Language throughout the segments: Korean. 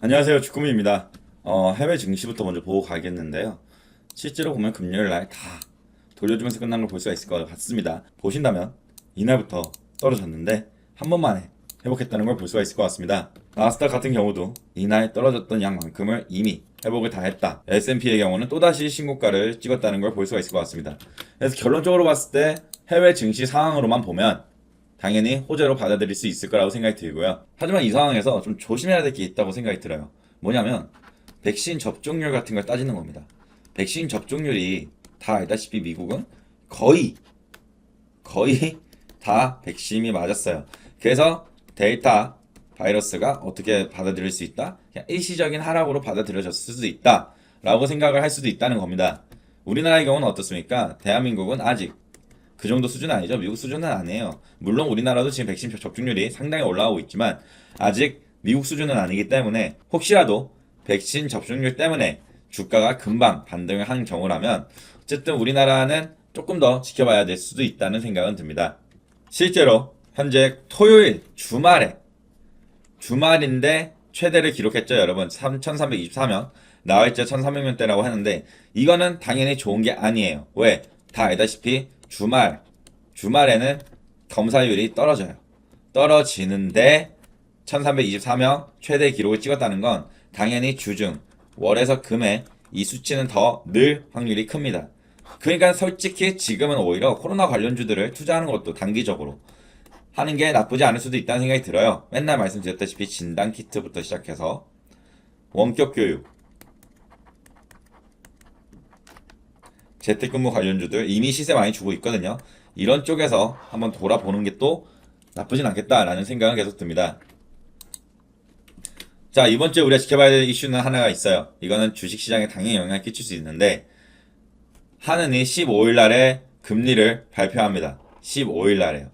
안녕하세요, 주꾸미입니다. 해외 증시부터 먼저 보고 가겠는데요. 실제로 보면 금요일 날 다 돌려주면서 끝난 걸 볼 수가 있을 것 같습니다. 보신다면 이날부터 떨어졌는데 한 번만에 회복했다는 걸 볼 수가 있을 것 같습니다. 나스닥 같은 경우도 이날 떨어졌던 양만큼을 이미 회복을 다 했다. S&P의 경우는 또다시 신고가를 찍었다는 걸 볼 수가 있을 것 같습니다. 그래서 결론적으로 봤을 때 해외 증시 상황으로만 보면 당연히 호재로 받아들일 수 있을 거라고 생각이 들고요. 하지만 이 상황에서 좀 조심해야 될 게 있다고 생각이 들어요. 뭐냐면 백신 접종률 같은 걸 따지는 겁니다. 백신 접종률이 다 알다시피 미국은 거의 다 백신이 맞았어요. 그래서 델타 바이러스가 어떻게 받아들일 수 있다? 그냥 일시적인 하락으로 받아들여졌을 수도 있다 라고 생각을 할 수도 있다는 겁니다. 우리나라의 경우는 어떻습니까? 대한민국은 아직 그 정도 수준은 아니죠. 미국 수준은 아니에요. 물론 우리나라도 지금 백신 접종률이 상당히 올라오고 있지만 아직 미국 수준은 아니기 때문에 혹시라도 백신 접종률 때문에 주가가 금방 반등을 하는 경우라면 어쨌든 우리나라는 조금 더 지켜봐야 될 수도 있다는 생각은 듭니다. 실제로 현재 토요일 주말인데 최대를 기록했죠, 여러분. 1324명. 나흘째 1300명대라고 하는데 이거는 당연히 좋은 게 아니에요. 왜? 다 알다시피 주말에는 검사율이 떨어져요. 떨어지는데 1324명 최대 기록을 찍었다는 건 당연히 주중, 월에서 금에 이 수치는 더 늘 확률이 큽니다. 그러니까 솔직히 지금은 오히려 코로나 관련주들을 투자하는 것도 단기적으로 하는 게 나쁘지 않을 수도 있다는 생각이 들어요. 맨날 말씀드렸다시피 진단키트부터 시작해서 원격 교육, 재택근무 관련주들 이미 시세 많이 주고 있거든요. 이런 쪽에서 한번 돌아보는 게 또 나쁘진 않겠다라는 생각은 계속 듭니다. 자, 이번 주에 우리가 지켜봐야 될 이슈는 하나가 있어요. 이거는 주식시장에 당연히 영향을 끼칠 수 있는데 하느니 15일 날에 금리를 발표합니다. 15일 날에요.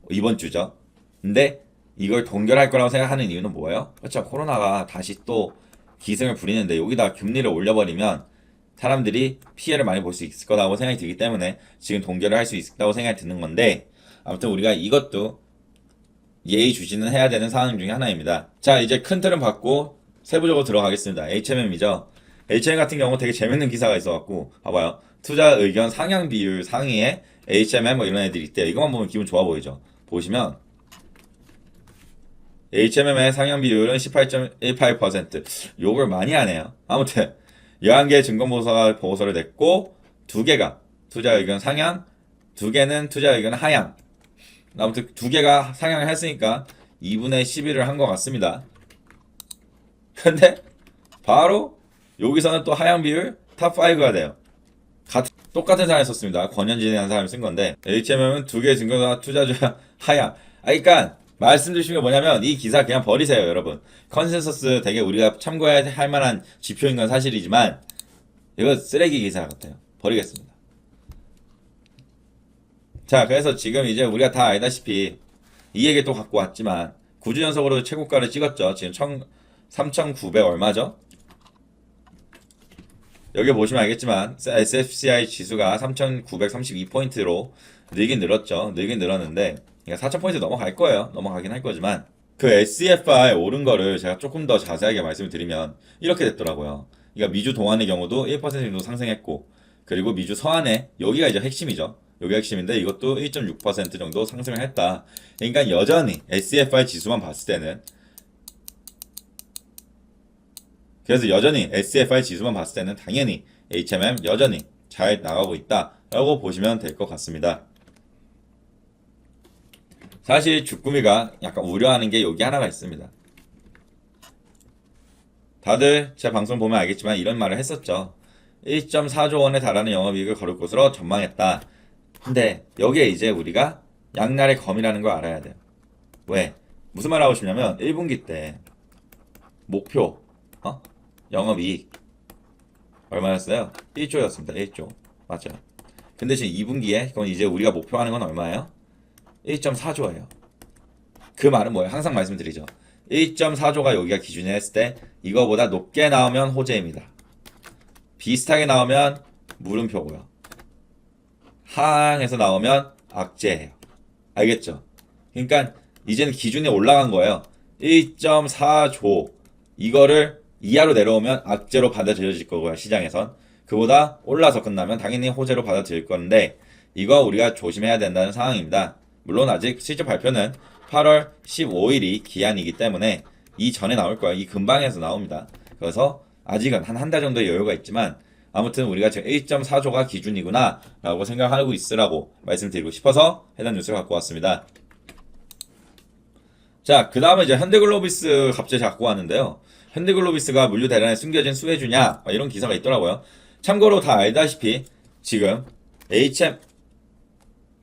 이번 주죠. 근데 이걸 동결할 거라고 생각하는 이유는 뭐예요? 그렇죠. 코로나가 다시 또 기승을 부리는데 여기다 금리를 올려버리면 사람들이 피해를 많이 볼 수 있을 거라고 생각이 들기 때문에 지금 동결을 할 수 있다고 생각이 드는 건데 아무튼 우리가 이것도 예의주시는 해야 되는 상황 중에 하나입니다. 자, 이제 큰 틀은 받고 세부적으로 들어가겠습니다. HMM이죠. HM 같은 경우 되게 재밌는 기사가 있어갖고 봐봐요. 투자 의견 상향 비율 상위에 HMM 뭐 이런 애들이 있대요. 이것만 보면 기분 좋아 보이죠. 보시면 HMM의 상향 비율은 18.18%. 욕을 많이 하네요. 아무튼 11개의 증권보고서가 보고서를 냈고 2개가 투자 의견 상향, 2개는 투자 의견 하향. 아무튼 2개가 상향을 했으니까 2분의 11을 한 것 같습니다. 근데 바로 여기서는 또 하향 비율 탑5가 돼요. 똑같은 사람이 썼습니다. 권현진이라는 사람이 쓴 건데 HMM은 2개의 증권사 투자자 하향. 그러니까 말씀드리신 게 뭐냐면 이 기사 그냥 버리세요, 여러분. 컨센서스 되게 우리가 참고해야 할 만한 지표인 건 사실이지만 이거 쓰레기 기사 같아요. 버리겠습니다. 자, 그래서 지금 이제 우리가 다 알다시피 이 얘기 또 갖고 왔지만 9주 연속으로 최고가를 찍었죠. 지금 3,900 얼마죠? 여기 보시면 알겠지만 SFCI 지수가 3,932포인트로 늘긴 늘었죠. 늘긴 늘었는데 4,000포인트 넘어갈 거예요. 넘어가긴 할 거지만 그 SCFI 오른 거를 제가 조금 더 자세하게 말씀을 드리면 이렇게 됐더라고요. 그러니까 미주 동안의 경우도 1% 정도 상승했고 그리고 미주 서안에 여기가 이제 핵심이죠. 여기가 핵심인데 이것도 1.6% 정도 상승을 했다. 그러니까 여전히 SCFI 지수만 봤을 때는 그래서 여전히 SFI 지수만 봤을 때는 당연히 HMM 여전히 잘 나가고 있다라고 보시면 될 것 같습니다. 사실 주꾸미가 약간 우려하는 게 여기 하나가 있습니다. 다들 제 방송 보면 알겠지만 이런 말을 했었죠. 1.4조 원에 달하는 영업이익을 거둘 것으로 전망했다. 근데 여기에 이제 우리가 양날의 검이라는 걸 알아야 돼요. 왜? 무슨 말 하고 싶냐면 1분기 때 목표 영업이익 얼마였어요? 1조였습니다. 1조. 맞죠? 근데 지금 2분기에 그건 이제 우리가 목표하는 건 얼마예요? 1.4조예요. 그 말은 뭐예요? 항상 말씀드리죠. 1.4조가 여기가 기준이 했을 때 이거보다 높게 나오면 호재입니다. 비슷하게 나오면 물음표고요. 하향해서 나오면 악재예요. 알겠죠? 그러니까 이제는 기준이 올라간 거예요. 1.4조 이거를 이하로 내려오면 악재로 받아들여질 거고요. 시장에선. 그보다 올라서 끝나면 당연히 호재로 받아들일 건데 이거 우리가 조심해야 된다는 상황입니다. 물론 아직 실적 발표는 8월 15일이 기한이기 때문에 이 전에 나올 거예요. 이 근방에서 나옵니다. 그래서 아직은 한 달 정도의 여유가 있지만 아무튼 우리가 지금 1.4조가 기준이구나 라고 생각하고 있으라고 말씀드리고 싶어서 해당 뉴스를 갖고 왔습니다. 자, 그 다음에 이제 현대글로비스 갑자기 갖고 왔는데요. 현대글로비스가 물류 대란에 숨겨진 수혜주냐 이런 기사가 있더라고요. 참고로 다 알다시피 지금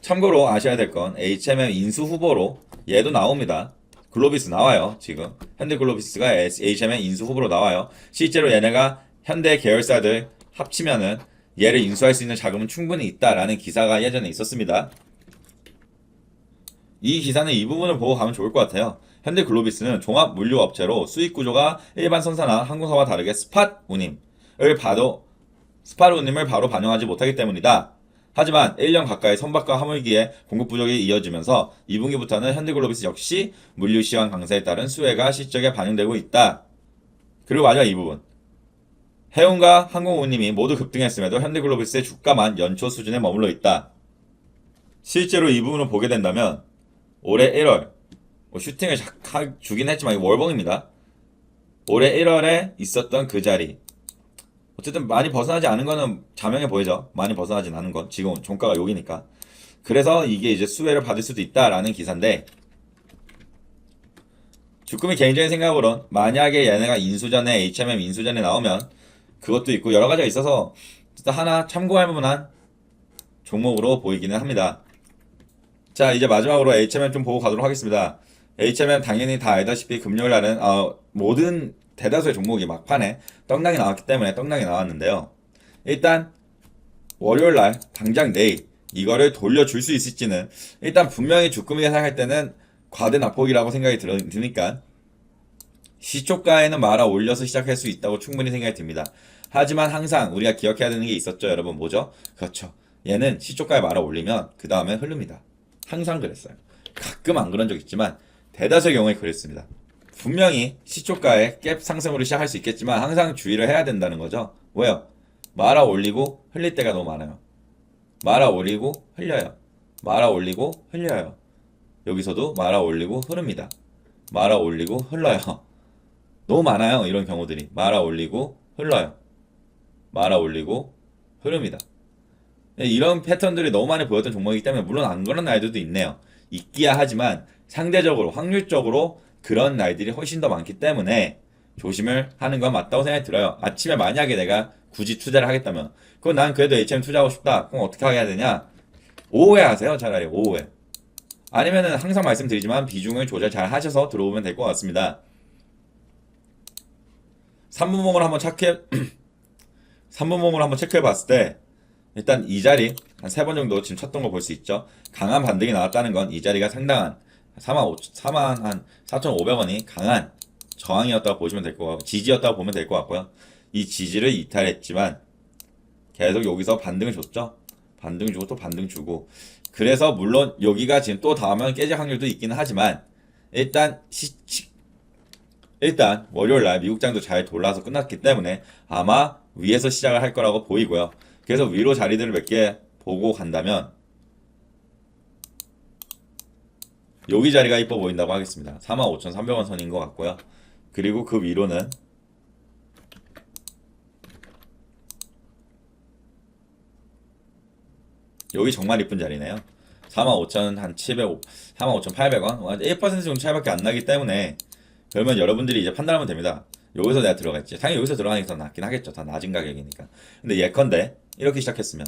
참고로 아셔야 될 건 HMM 인수 후보로 얘도 나옵니다. 글로비스 나와요. 지금 현대글로비스가 HMM 인수 후보로 나와요. 실제로 얘네가 현대 계열사들 합치면은 얘를 인수할 수 있는 자금은 충분히 있다라는 기사가 예전에 있었습니다. 이 기사는 이 부분을 보고 가면 좋을 것 같아요. 현대글로비스는 종합 물류업체로 수익 구조가 일반 선사나 항공사와 다르게 스팟 운임을 바로 반영하지 못하기 때문이다. 하지만 1년 가까이 선박과 화물기의 공급 부족이 이어지면서 2분기부터는 현대글로비스 역시 물류 시황 강세에 따른 수혜가 실적에 반영되고 있다. 그리고 마지막 이 부분. 해운과 항공운임이 모두 급등했음에도 현대글로비스의 주가만 연초 수준에 머물러 있다. 실제로 이 부분을 보게 된다면 올해 1월 슈팅을 주긴 했지만 이거 월봉입니다. 올해 1월에 있었던 그 자리 어쨌든 많이 벗어나지 않은 거는 자명해 보이죠. 많이 벗어나진 않은 건 지금 종가가 여기니까. 그래서 이게 이제 수혜를 받을 수도 있다라는 기사인데 주꾸미 개인적인 생각으론 만약에 얘네가 인수전에 HMM 인수전에 나오면 그것도 있고 여러 가지가 있어서 하나 참고할 만한 종목으로 보이기는 합니다. 자, 이제 마지막으로 HMM 좀 보고 가도록 하겠습니다. HMM 당연히 다 알다시피 금요일 날은 모든 대다수의 종목이 막판에 떡락이 나왔기 때문에 떡락이 나왔는데요. 일단 월요일 날 당장 내일 이거를 돌려줄 수 있을지는 일단 분명히 주꾸미가 생각할 때는 과대 낙폭이라고 생각이 드니까 시초가에는 말아 올려서 시작할 수 있다고 충분히 생각이 듭니다. 하지만 항상 우리가 기억해야 되는 게 있었죠, 여러분. 뭐죠? 그렇죠. 얘는 시초가에 말아 올리면 그 다음에 흐릅니다. 항상 그랬어요. 가끔 안 그런 적 있지만 대다수의 경우에 그랬습니다. 분명히 시초가에 갭 상승으로 시작할 수 있겠지만 항상 주의를 해야 된다는 거죠. 왜요? 말아 올리고 흘릴 때가 너무 많아요. 말아 올리고 흘려요. 말아 올리고 흘려요. 여기서도 말아 올리고 흐릅니다. 말아 올리고 흘러요. 너무 많아요. 이런 경우들이. 말아 올리고 흘러요. 말아 올리고 흐릅니다. 이런 패턴들이 너무 많이 보였던 종목이기 때문에 물론 안 그런 날들도 있네요. 있기야 하지만 상대적으로 확률적으로 그런 날들이 훨씬 더 많기 때문에 조심을 하는 건 맞다고 생각이 들어요. 아침에 만약에 내가 굳이 투자를 하겠다면 그럼 난 그래도 HM 투자하고 싶다. 그럼 어떻게 해야 되냐? 오후에 하세요. 차라리 오후에. 아니면은 항상 말씀드리지만 비중을 조절 잘 하셔서 들어오면 될 것 같습니다. 3분봉을 한번 3분봉을 한번 체크해 봤을 때 일단 이 자리 한 3번 정도 지금 쳤던 거 볼 수 있죠. 강한 반등이 나왔다는 건 이 자리가 상당한 4,500원이 강한 저항이었다고 보시면 될 것 같고 지지였다고 보면 될 것 같고요. 이 지지를 이탈했지만 계속 여기서 반등을 줬죠. 반등 주고 또 반등 주고 그래서 물론 여기가 지금 또 닿으면 깨질 확률도 있기는 하지만 일단 월요일날 미국장도 잘 돌아서 끝났기 때문에 아마 위에서 시작을 할 거라고 보이고요. 그래서 위로 자리들을 몇 개 보고 간다면 여기 자리가 이뻐 보인다고 하겠습니다. 45,300원 선인 것 같고요. 그리고 그 위로는 여기 정말 이쁜 자리네요. 45,700, 45,800원 1% 정도 차이밖에 안 나기 때문에 그러면 여러분들이 이제 판단하면 됩니다. 여기서 내가 들어갔지. 당연히 여기서 들어가는 게 더 낫긴 하겠죠. 더 낮은 가격이니까. 근데 예컨대 이렇게 시작했으면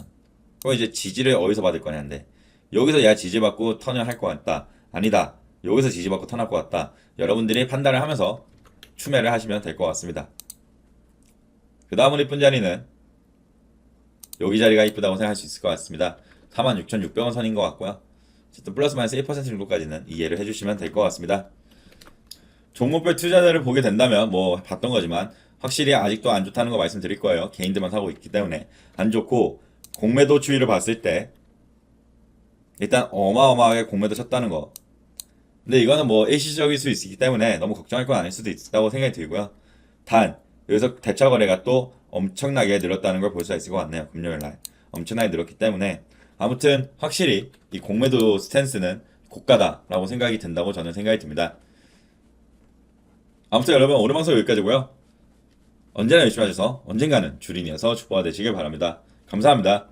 그럼 이제 지지를 어디서 받을 거냐인데 여기서 얘가 지지받고 턴을 할 것 같다. 아니다. 여기서 지지받고 턴할 것 같다. 여러분들이 판단을 하면서 추매를 하시면 될 것 같습니다. 그 다음으로 이쁜 자리는 여기 자리가 이쁘다고 생각할 수 있을 것 같습니다. 46,600원 선인 것 같고요. 어쨌든 플러스 마이너스 1% 정도까지는 이해를 해주시면 될 것 같습니다. 종목별 투자자를 보게 된다면 뭐 봤던 거지만 확실히 아직도 안 좋다는 거 말씀드릴 거예요. 개인들만 사고 있기 때문에 안 좋고 공매도 추이를 봤을 때 일단 어마어마하게 공매도 쳤다는 거. 근데 이거는 뭐 일시적일 수 있기 때문에 너무 걱정할 건 아닐 수도 있다고 생각이 들고요. 단 여기서 대차 거래가 또 엄청나게 늘었다는 걸 볼 수가 있을 것 같네요. 금요일 날 엄청나게 늘었기 때문에 아무튼 확실히 이 공매도 스탠스는 고가다라고 생각이 든다고 저는 생각이 듭니다. 아무튼 여러분 오늘 방송 여기까지고요. 언제나 열심히 하셔서 언젠가는 주린이어서 주부가 되시길 바랍니다. 감사합니다.